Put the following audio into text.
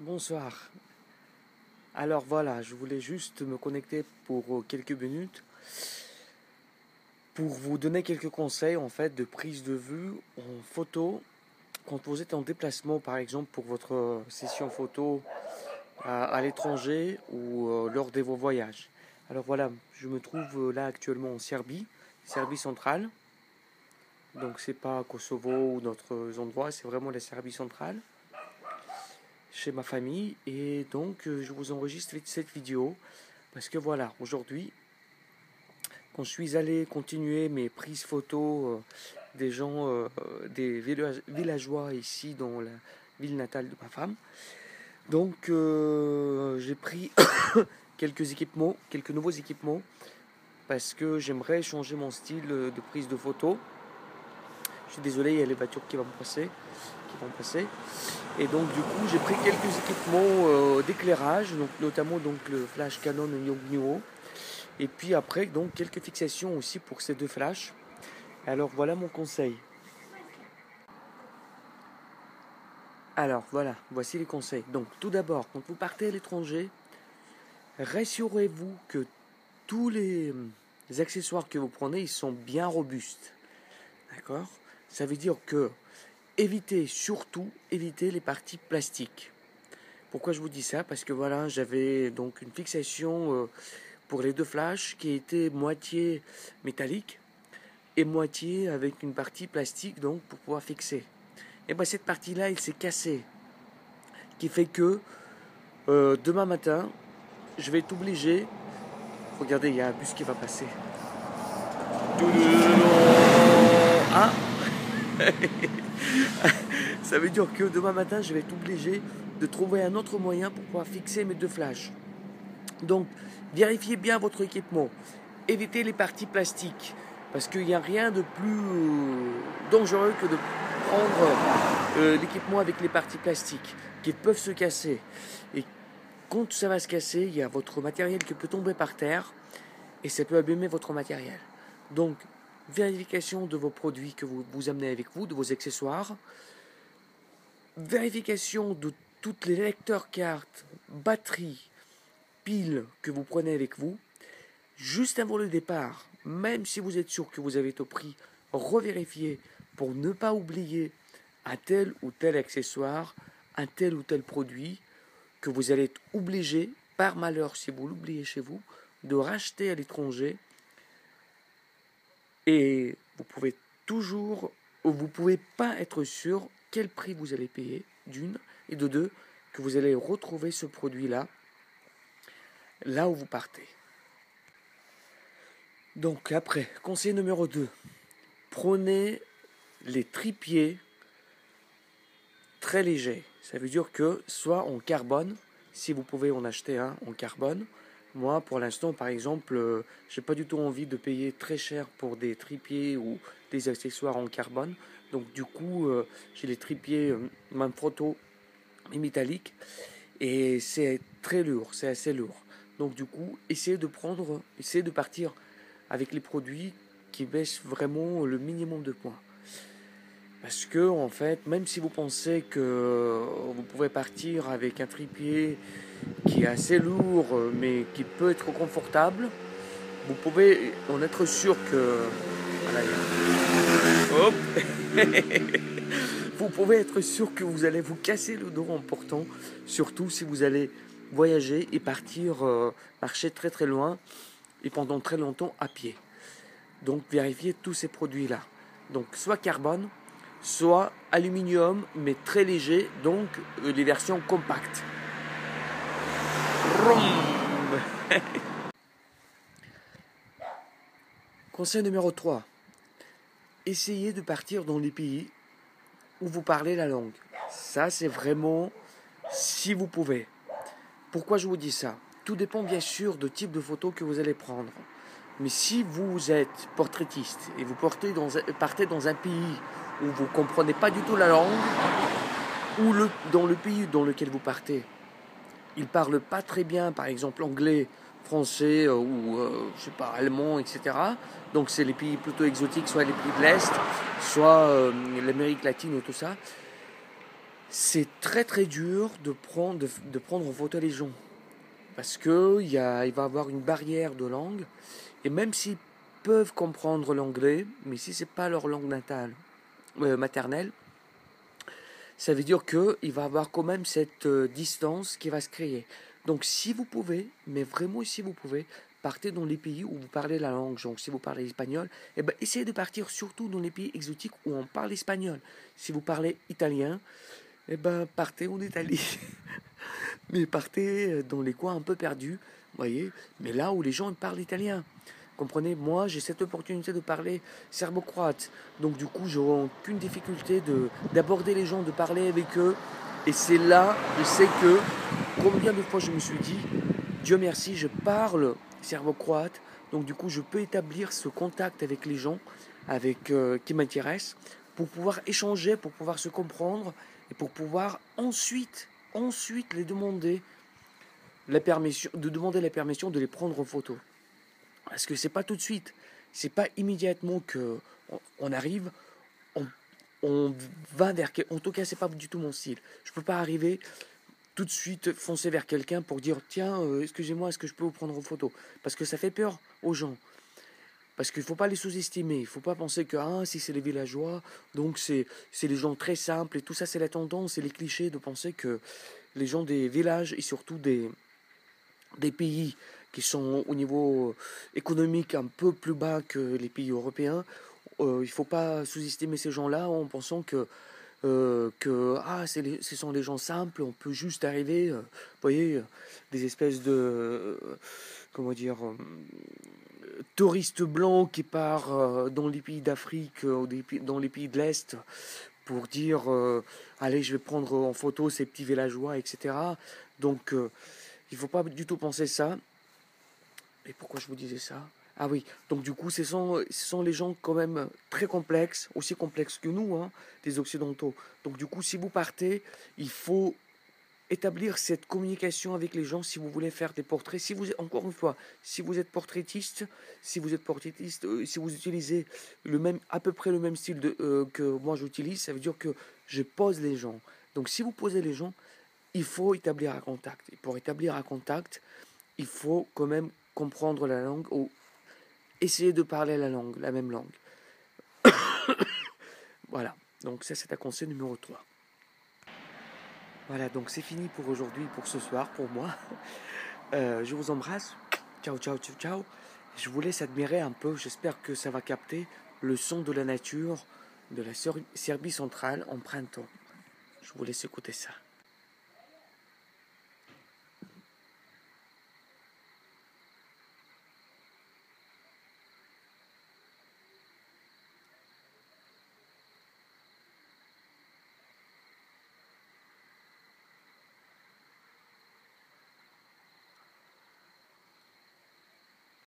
Bonsoir. Alors voilà, je voulais juste me connecter pour quelques minutes pour vous donner quelques conseils en fait de prise de vue en photo quand vous êtes en déplacement par exemple pour votre session photo à l'étranger ou lors de vos voyages. Alors voilà, je me trouve là actuellement en Serbie, Serbie centrale. Donc c'est pas Kosovo ou d'autres endroits, c'est vraiment la Serbie centrale, chez ma famille. Et donc, je vous enregistre cette vidéo parce que voilà, aujourd'hui, quand je suis allé continuer mes prises photos des gens, des villageois ici dans la ville natale de ma femme, donc j'ai pris quelques équipements, quelques nouveaux équipements parce que j'aimerais changer mon style de prise de photo. Je suis désolé, il y a les voitures qui vont passer. Et donc du coup, j'ai pris quelques équipements d'éclairage, donc notamment donc le flash Canon Yongnuo. Et puis après, donc quelques fixations aussi pour ces deux flashs. Alors voilà mon conseil. Alors voilà, voici les conseils. Donc tout d'abord, quand vous partez à l'étranger, rassurez-vous que tous les accessoires que vous prenez, ils sont bien robustes. D'accord? Ça veut dire que évitez les parties plastiques. Pourquoi je vous dis ça? Parce que voilà, j'avais donc une fixation pour les deux flashs qui était moitié métallique et moitié avec une partie plastique donc pour pouvoir fixer. Et bien cette partie-là, elle s'est cassée. Qui fait que demain matin, je vais être obligé. Regardez, il y a un bus qui va passer. Hein? Ça veut dire que demain matin, je vais être obligé de trouver un autre moyen pour pouvoir fixer mes deux flashs. Donc, vérifiez bien votre équipement. Évitez les parties plastiques. Parce qu'il n'y a rien de plus dangereux que de prendre l'équipement avec les parties plastiques qui peuvent se casser. Et quand ça va se casser, il y a votre matériel qui peut tomber par terre et ça peut abîmer votre matériel. Donc, vérification de vos produits que vous amenez avec vous, de vos accessoires. Vérification de toutes les lecteurs cartes, batteries, piles que vous prenez avec vous. Juste avant le départ, même si vous êtes sûr que vous avez tout pris, revérifiez pour ne pas oublier un tel ou tel accessoire, un tel ou tel produit que vous allez être obligé, par malheur si vous l'oubliez chez vous, de racheter à l'étranger. Et vous pouvez pas être sûr quel prix vous allez payer, d'une, et de deux, que vous allez retrouver ce produit-là, là où vous partez. Donc après, conseil numéro 2, prenez les trépieds très légers. Ça veut dire que soit en carbone, si vous pouvez en acheter un en carbone. Moi, pour l'instant, par exemple, j'ai pas du tout envie de payer très cher pour des trépieds ou des accessoires en carbone. Donc du coup, j'ai les trépieds Manfrotto et métalliques et c'est très lourd, c'est assez lourd. Donc du coup, essayez de partir avec les produits qui baissent vraiment le minimum de points. Parce que, en fait, même si vous pensez que vous pouvez partir avec un trépied qui est assez lourd, mais qui peut être confortable, vous pouvez en être sûr que... Voilà, hop. Vous pouvez être sûr que vous allez vous casser le dos en portant, surtout si vous allez voyager et partir marcher très très loin et pendant très longtemps à pied. Donc vérifiez tous ces produits-là. Donc soit carbone, soit aluminium, mais très léger, donc les versions compactes. Conseil numéro 3. Essayez de partir dans les pays où vous parlez la langue. Ça, c'est vraiment si vous pouvez. Pourquoi je vous dis ça? Tout dépend bien sûr du type de photo que vous allez prendre. Mais si vous êtes portraitiste et vous partez dans un pays où vous ne comprenez pas du tout la langue, ou dans le pays dans lequel vous partez, ils ne parlent pas très bien, par exemple anglais, français ou je sais pas, allemand, etc. Donc c'est les pays plutôt exotiques, soit les pays de l'Est, soit l'Amérique latine ou tout ça. c'est très très dur de prendre en photo les gens. Parce que il va y avoir une barrière de langue. Et même s'ils peuvent comprendre l'anglais, mais si c'est pas leur langue natale, maternelle, ça veut dire qu'il va y avoir quand même cette distance qui va se créer. Donc si vous pouvez, mais vraiment si vous pouvez, partez dans les pays où vous parlez la langue. Donc si vous parlez espagnol, eh ben, essayez de partir surtout dans les pays exotiques où on parle espagnol. Si vous parlez italien, eh ben, partez en Italie. Mais partez dans les coins un peu perdus, voyez, mais là où les gens parlent italien. Comprenez, moi j'ai cette opportunité de parler serbo-croate, donc du coup j'aurai aucune difficulté d'aborder les gens, de parler avec eux. Et c'est là, je sais que, combien de fois je me suis dit, Dieu merci, je parle serbo-croate, donc du coup je peux établir ce contact avec les gens qui m'intéressent, pour pouvoir échanger, pour pouvoir se comprendre, et pour pouvoir ensuite les demander demander la permission de les prendre en photo. Parce que c'est pas tout de suite, c'est pas immédiatement que on arrive, on, on va vers. En tout cas, c'est pas du tout mon style. Je peux pas arriver tout de suite foncer vers quelqu'un pour dire tiens, excusez-moi, est-ce que je peux vous prendre en photo? Parce que ça fait peur aux gens. Parce qu'il ne faut pas les sous-estimer. Il ne faut pas penser que si c'est les villageois, donc c'est les gens très simples. Et tout ça, c'est la tendance et les clichés de penser que les gens des villages et surtout des pays qui sont au niveau économique un peu plus bas que les pays européens, il ne faut pas sous-estimer ces gens-là en pensant que ce sont des gens simples, on peut juste arriver, vous voyez, des espèces de, comment dire, touristes blancs qui partent dans les pays d'Afrique, dans les pays de l'Est, pour dire, allez, je vais prendre en photo ces petits villageois, etc. Donc, il ne faut pas du tout penser ça. Et pourquoi je vous disais ça? Ah oui, donc du coup, ce sont les gens quand même très complexes, aussi complexes que nous, hein, les Occidentaux. Donc du coup, si vous partez, il faut établir cette communication avec les gens si vous voulez faire des portraits. Si vous, encore une fois, si vous êtes portraitiste, si vous utilisez à peu près le même style que moi j'utilise, ça veut dire que je pose les gens. Donc si vous posez les gens, il faut établir un contact. Et pour établir un contact, il faut quand même comprendre la langue ou essayer de parler la langue, la même langue. Voilà, donc ça c'est un conseil numéro 3. Voilà, donc c'est fini pour aujourd'hui, pour ce soir, pour moi. Je vous embrasse. Ciao, ciao, ciao, ciao. Je vous laisse admirer un peu, j'espère que ça va capter le son de la nature de la Serbie centrale en printemps. Je vous laisse écouter ça.